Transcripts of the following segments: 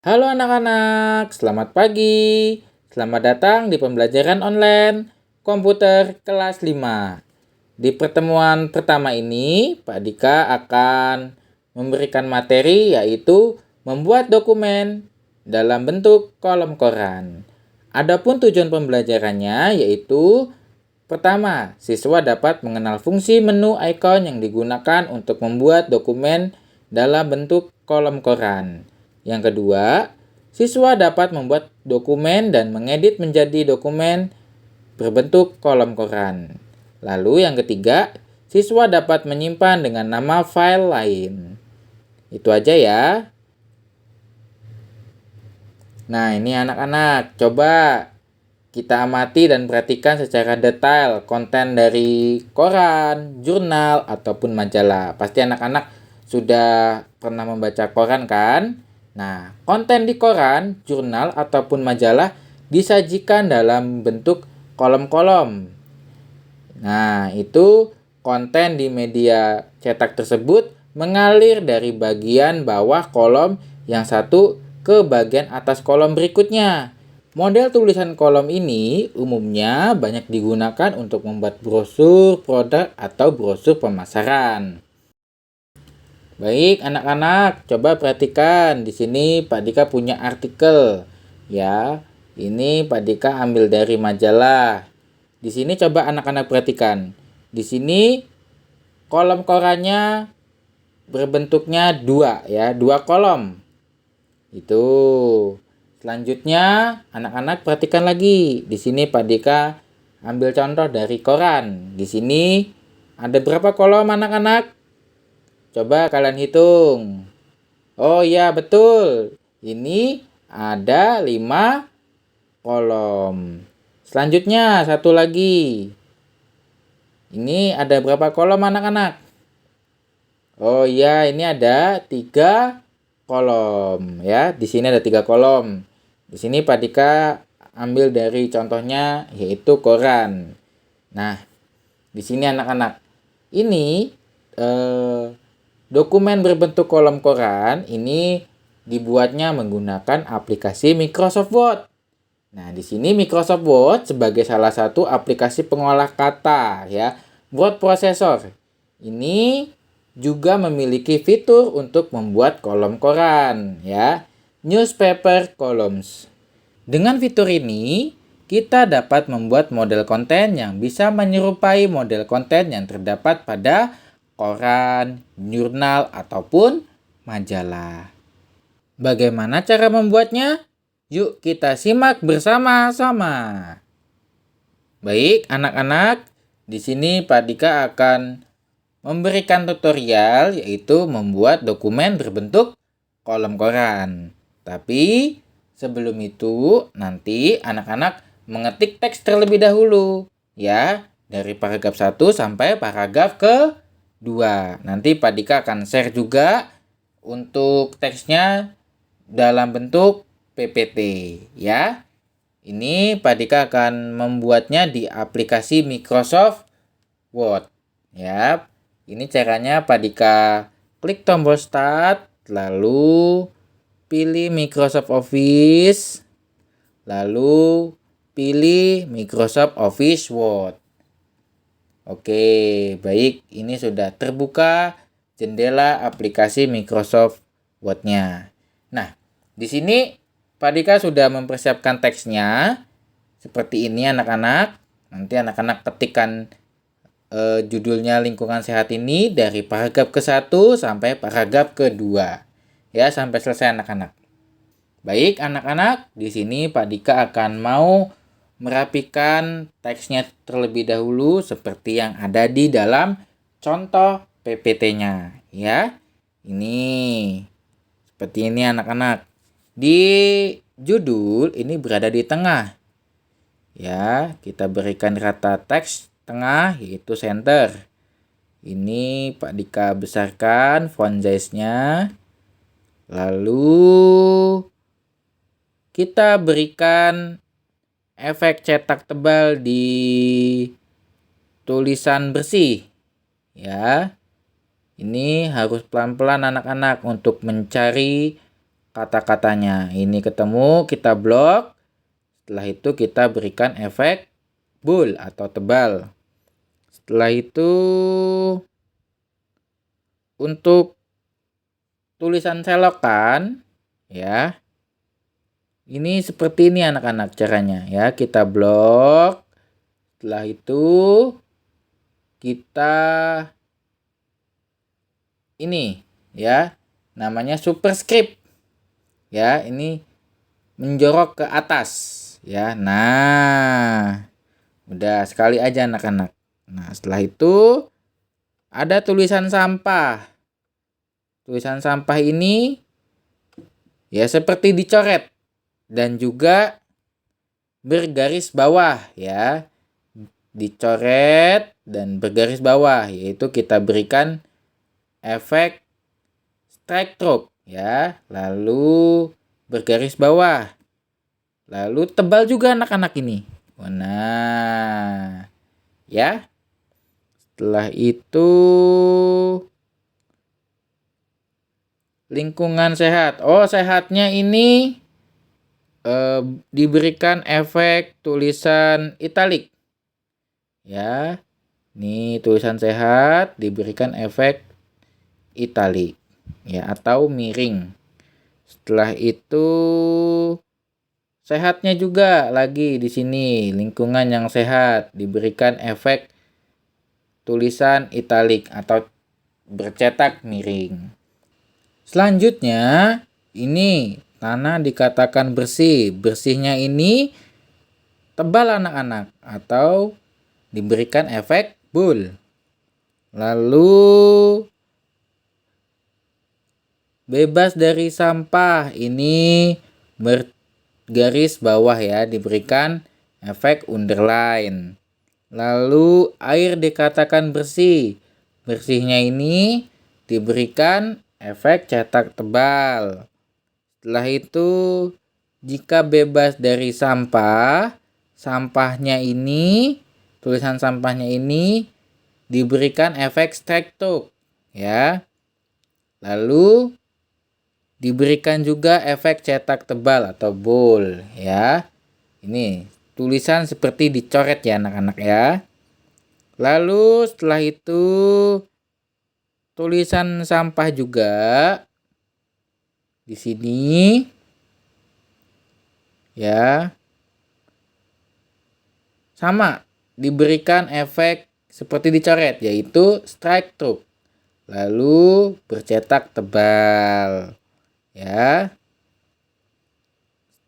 Halo anak-anak, selamat pagi. Selamat datang di pembelajaran online komputer kelas 5. Di pertemuan pertama ini, Pak Dika akan memberikan materi yaitu membuat dokumen dalam bentuk kolom koran. Adapun tujuan pembelajarannya yaitu pertama, siswa dapat mengenal fungsi menu icon yang digunakan untuk membuat dokumen dalam bentuk kolom koran. Yang kedua, siswa dapat membuat dokumen dan mengedit menjadi dokumen berbentuk kolom koran. Lalu yang ketiga, siswa dapat menyimpan dengan nama file lain. Itu aja ya. Nah, ini anak-anak, coba kita amati dan perhatikan secara detail konten dari koran, jurnal, ataupun majalah. Pasti anak-anak sudah pernah membaca koran kan? Nah, konten di koran, jurnal, ataupun majalah disajikan dalam bentuk kolom-kolom. Nah, itu konten di media cetak tersebut mengalir dari bagian bawah kolom yang satu ke bagian atas kolom berikutnya. Model tulisan kolom ini umumnya banyak digunakan untuk membuat brosur produk atau brosur pemasaran. Baik, anak-anak, coba perhatikan. Di sini Pak Dika punya artikel. Ya, ini Pak Dika ambil dari majalah. Di sini coba anak-anak perhatikan. Di sini kolom korannya berbentuknya dua ya, dua kolom. Itu. Selanjutnya, anak-anak perhatikan lagi. Di sini Pak Dika ambil contoh dari koran. Di sini ada berapa kolom anak-anak? Coba kalian hitung. Oh iya, betul. Ini ada 5 kolom. Selanjutnya, satu lagi. Ini ada berapa kolom anak-anak? Oh iya, ini ada 3 kolom ya. Di sini ada 3 kolom. Di sini Pak Dika ambil dari contohnya yaitu koran. Nah, di sini anak-anak. Ini dokumen berbentuk kolom koran ini dibuatnya menggunakan aplikasi Microsoft Word. Nah, di sini Microsoft Word sebagai salah satu aplikasi pengolah kata ya, word processor. Ini juga memiliki fitur untuk membuat kolom koran ya, newspaper columns. Dengan fitur ini, kita dapat membuat model konten yang bisa menyerupai model konten yang terdapat pada koran, jurnal, ataupun majalah. Bagaimana cara membuatnya? Yuk kita simak bersama-sama. Baik, anak-anak, di sini Pak Dika akan memberikan tutorial yaitu membuat dokumen berbentuk kolom koran. Tapi sebelum itu nanti anak-anak mengetik teks terlebih dahulu ya, dari paragraf 1 sampai paragraf ke-2. Nanti Pak Dika akan share juga untuk teksnya dalam bentuk PPT ya. Ini Pak Dika akan membuatnya di aplikasi Microsoft Word ya. Ini caranya Pak Dika klik tombol start, lalu pilih Microsoft Office, lalu pilih Microsoft Office Word. Oke, baik, ini sudah terbuka jendela aplikasi Microsoft Word-nya. Nah, di sini Pak Dika sudah mempersiapkan teksnya seperti ini anak-anak. Nanti anak-anak ketikkan judulnya lingkungan sehat ini dari paragraf ke-1 sampai paragraf ke-2. Ya, sampai selesai anak-anak. Baik anak-anak, di sini Pak Dika akan mau merapikan teksnya terlebih dahulu seperti yang ada di dalam contoh PPT-nya ya. Ini seperti ini anak-anak. Di judul ini berada di tengah. Ya, kita berikan rata teks tengah yaitu center. Ini Pak Dika besarkan font size-nya. Lalu kita berikan efek cetak tebal di tulisan bersih. Ya. Ini harus pelan-pelan anak-anak untuk mencari kata-katanya. Ini ketemu, kita blok. Setelah itu kita berikan efek bold atau tebal. Setelah itu untuk tulisan selokan, ya. Ini seperti ini anak-anak caranya, ya. Kita blok. Setelah itu kita ini, ya, namanya superscript. Ya, ini menjorok ke atas, ya. Nah, udah sekali aja anak-anak. Nah, setelah itu ada tulisan sampah. Tulisan sampah ini ya seperti dicoret dan juga bergaris bawah, ya. Dicoret dan bergaris bawah, yaitu kita berikan efek strike stroke, ya. Lalu bergaris bawah. Lalu tebal juga anak-anak ini. Nah, ya. Setelah itu lingkungan sehat. Oh, sehatnya ini diberikan efek tulisan italik. Ya. Ini tulisan sehat diberikan efek italik, ya, atau miring. Setelah itu sehatnya juga lagi di sini, lingkungan yang sehat diberikan efek tulisan italik atau bercetak miring. Selanjutnya, ini tanah dikatakan bersih. Bersihnya ini tebal anak-anak atau diberikan efek bold. Lalu bebas dari sampah ini bergaris bawah, ya, diberikan efek underline. Lalu air dikatakan bersih. Bersihnya ini diberikan efek cetak tebal. Setelah itu jika bebas dari sampah, sampahnya ini, tulisan sampahnya ini diberikan efek strike stroke, ya. Lalu diberikan juga efek cetak tebal atau bold, ya. Ini tulisan seperti dicoret, ya anak-anak, ya. Lalu setelah itu tulisan sampah juga di sini, ya. Sama, diberikan efek seperti dicoret, yaitu strike stroke. Lalu bercetak tebal, ya.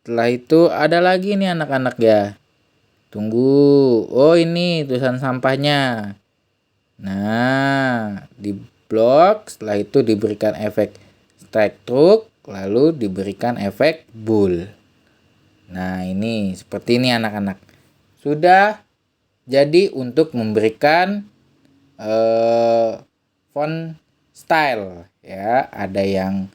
Setelah itu ada lagi nih anak-anak, ya. Tunggu. Oh, ini tulisan sampahnya. Nah, di blok, setelah itu diberikan efek strike stroke, lalu diberikan efek bold. Nah, ini seperti ini anak-anak. Sudah jadi untuk memberikan font style, ya. Ada yang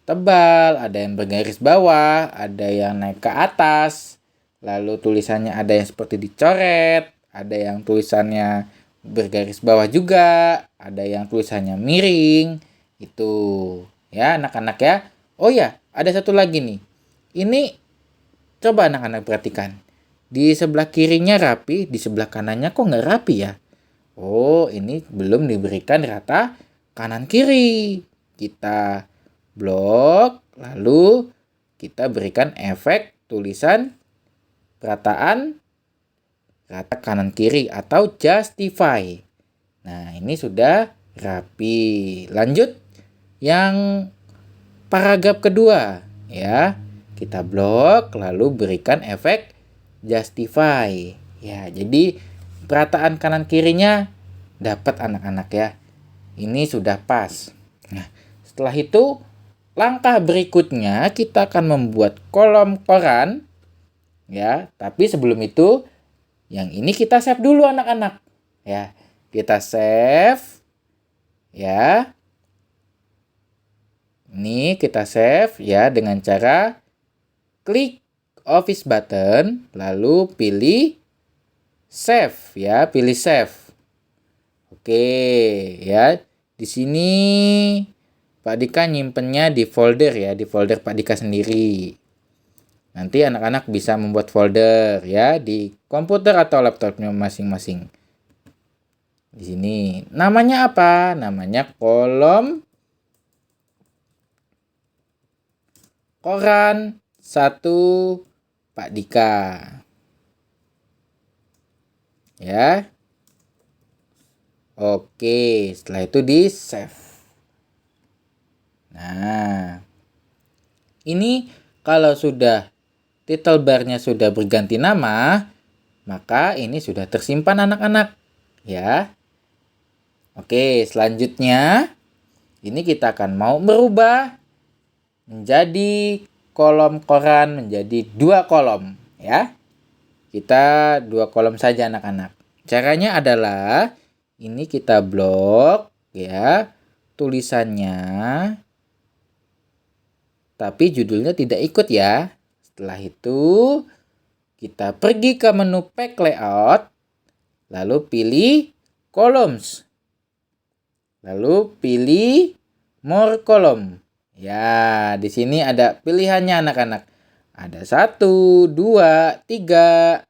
tebal, ada yang bergaris bawah, ada yang naik ke atas. Lalu tulisannya ada yang seperti dicoret, ada yang tulisannya bergaris bawah juga, ada yang tulisannya miring. Itu, ya anak-anak, ya. Oh ya, ada satu lagi nih. Ini coba anak-anak perhatikan. Di sebelah kirinya rapi, di sebelah kanannya kok nggak rapi, ya? Oh, ini belum diberikan rata kanan kiri. Kita blok, lalu kita berikan efek tulisan perataan rata kanan kiri atau justify. Nah, ini sudah rapi. Lanjut yang paragraf kedua, ya. Kita blok lalu berikan efek justify. Ya, jadi perataan kanan kirinya dapat anak-anak, ya. Ini sudah pas. Nah, setelah itu langkah berikutnya kita akan membuat kolom koran, ya. Tapi sebelum itu yang ini kita save dulu anak-anak, ya. Kita save, ya. Ini kita save, ya, dengan cara klik office button lalu pilih save, ya, pilih save. Oke, ya. Di sini Pak Dika nyimpennya di folder ya, di folder Pak Dika sendiri. Nanti anak-anak bisa membuat folder ya di komputer atau laptopnya masing-masing. Di sini namanya apa? Namanya kolom koran 1 Pak Dika. Ya. Oke, setelah itu di save. Nah, ini kalau sudah title bar-nya sudah berganti nama, maka ini sudah tersimpan anak-anak. Ya. Oke, selanjutnya ini kita akan mau merubah menjadi kolom koran menjadi 2 kolom. Ya. Kita 2 kolom saja anak-anak. Caranya adalah ini kita blok ya tulisannya, tapi judulnya tidak ikut ya. Setelah itu kita pergi ke menu Pack Layout, lalu pilih Columns, lalu pilih More Column. Ya, di sini ada pilihannya anak-anak. Ada 1, 2, 3.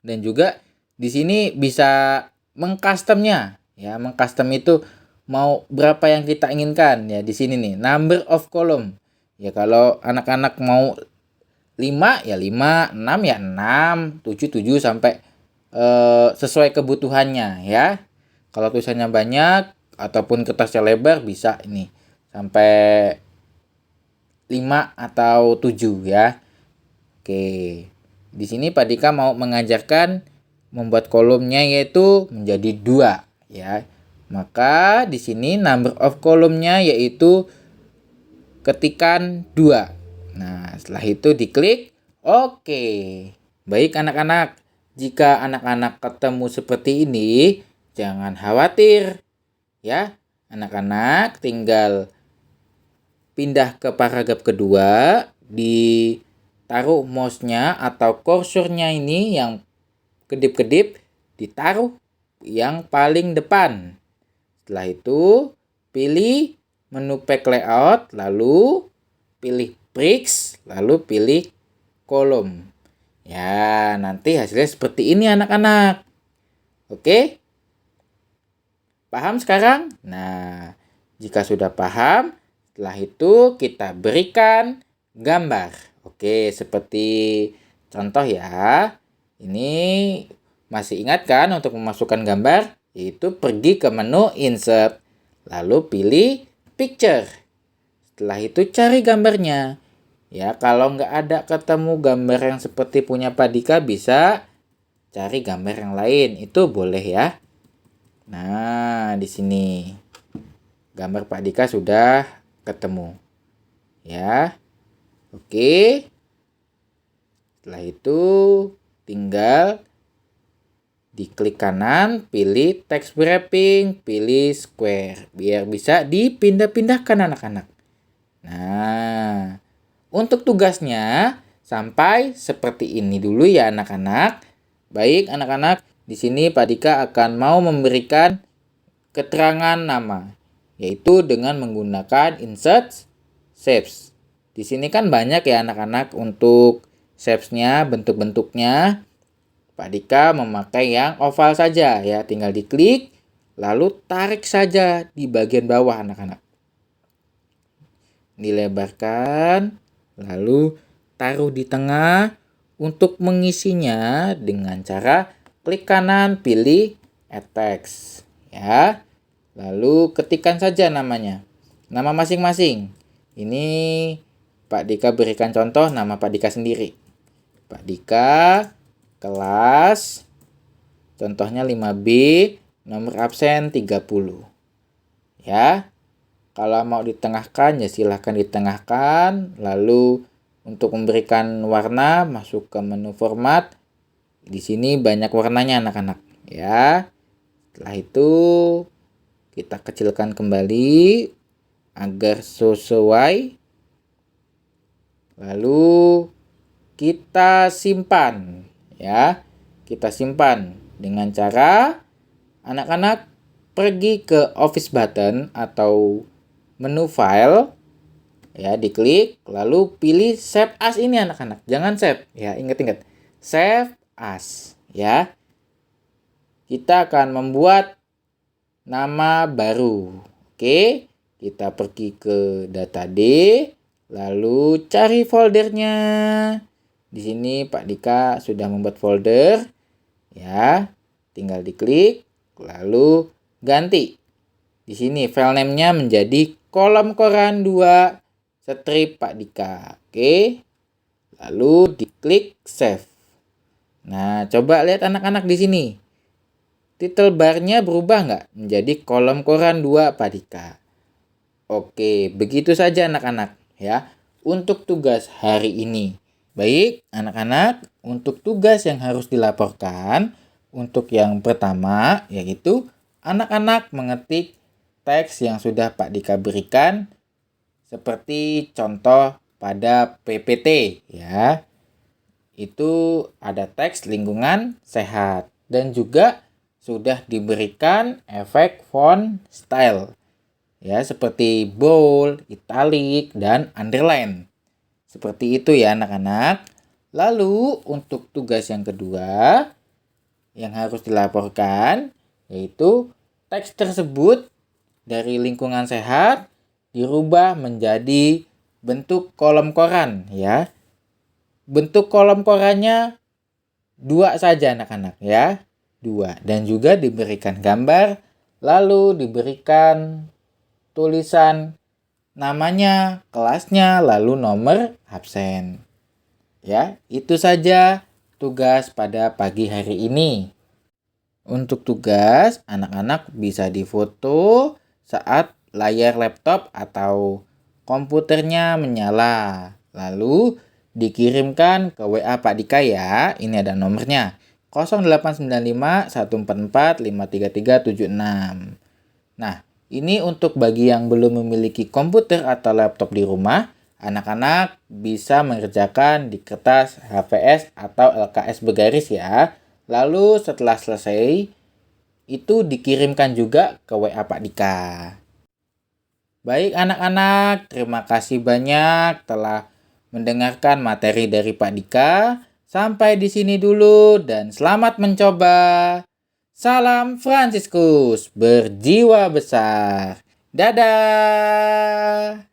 Dan juga di sini bisa mengcustomnya. Ya, mengcustom itu mau berapa yang kita inginkan ya. Di sini nih, number of column. Ya, kalau anak-anak mau 5 ya 5, 6 ya 6, 7 7 sampai sesuai kebutuhannya ya. Kalau tulisannya banyak ataupun kertasnya lebar bisa ini sampai 5 atau 7 ya. Oke. Di sini Pak Dika mau mengajarkan membuat kolomnya yaitu menjadi 2 ya. Maka di sini number of kolomnya yaitu ketikan 2. Nah, setelah itu diklik oke. Baik anak-anak, jika anak-anak ketemu seperti ini, jangan khawatir ya. Anak-anak tinggal pindah ke paragraf kedua, ditaruh mouse-nya atau kursornya ini yang kedip-kedip, ditaruh yang paling depan. Setelah itu, pilih menu Pack Layout, lalu pilih Bricks, lalu pilih Kolom. Ya, nanti hasilnya seperti ini anak-anak. Oke? Paham sekarang? Nah, jika sudah paham, setelah itu kita berikan gambar. Oke, seperti contoh ya. Ini masih ingat kan untuk memasukkan gambar? Yaitu pergi ke menu Insert, lalu pilih Picture. Setelah itu cari gambarnya. Ya, kalau nggak ada ketemu gambar yang seperti punya Pak Dika, bisa cari gambar yang lain. Itu boleh ya. Nah, di sini gambar Pak Dika sudah ketemu. Ya. Oke. Setelah itu tinggal diklik kanan, pilih text wrapping, pilih square biar bisa dipindah-pindahkan anak-anak. Nah, untuk tugasnya sampai seperti ini dulu ya anak-anak. Baik anak-anak, di sini Pak Dika akan mau memberikan keterangan nama, yaitu dengan menggunakan insert shapes. Di sini kan banyak ya anak-anak untuk shapes-nya, bentuk-bentuknya. Pak Dika memakai yang oval saja ya, tinggal diklik lalu tarik saja di bagian bawah anak-anak. Dilebarkan lalu taruh di tengah. Untuk mengisinya dengan cara klik kanan pilih add text ya. Lalu ketikkan saja namanya. Nama masing-masing. Ini Pak Dika berikan contoh nama Pak Dika sendiri. Pak Dika kelas contohnya 5B, nomor absen 30. Ya. Kalau mau ditengahkan ya silahkan ditengahkan. Lalu untuk memberikan warna masuk ke menu format. Di sini banyak warnanya anak-anak ya. Setelah itu kita kecilkan kembali agar sesuai. Lalu kita simpan ya. Kita simpan dengan cara anak-anak pergi ke office button atau menu file, ya, diklik, lalu pilih save as ini anak-anak. Jangan save, ya, ingat-ingat. Save as, ya. Kita akan membuat nama baru. Oke, kita pergi ke data D, lalu cari foldernya. Di sini Pak Dika sudah membuat folder, ya. Tinggal diklik, lalu ganti. Di sini file name-nya menjadi kolom koran 2 strip Pak Dika. Oke. Lalu diklik save. Nah, coba lihat anak-anak di sini. Title bar-nya berubah nggak? Menjadi kolom koran 2 Pak Dika. Oke, begitu saja anak-anak ya untuk tugas hari ini. Baik, anak-anak, untuk tugas yang harus dilaporkan, untuk yang pertama yaitu anak-anak mengetik teks yang sudah Pak Dika berikan seperti contoh pada PPT ya. Itu ada teks lingkungan sehat dan juga sudah diberikan efek font style ya seperti bold, italic, dan underline. Seperti itu ya anak-anak. Lalu untuk tugas yang kedua yang harus dilaporkan yaitu teks tersebut dari lingkungan sehat dirubah menjadi bentuk kolom koran ya. Bentuk kolom korannya 2 saja anak-anak ya. 2 dan juga diberikan gambar lalu diberikan tulisan namanya, kelasnya, lalu nomor absen. Ya, itu saja tugas pada pagi hari ini. Untuk tugas, anak-anak bisa difoto saat layar laptop atau komputernya menyala. Lalu dikirimkan ke WA Pak Dika ya. Ini ada nomornya. 0895 144 53376. Nah, ini untuk bagi yang belum memiliki komputer atau laptop di rumah, anak-anak bisa mengerjakan di kertas HVS atau LKS bergaris ya. Lalu setelah selesai, itu dikirimkan juga ke WA Pak Dika. Baik anak-anak, terima kasih banyak telah mendengarkan materi dari Pak Dika. Sampai di sini dulu dan selamat mencoba. Salam Fransiskus, berjiwa besar. Dadah!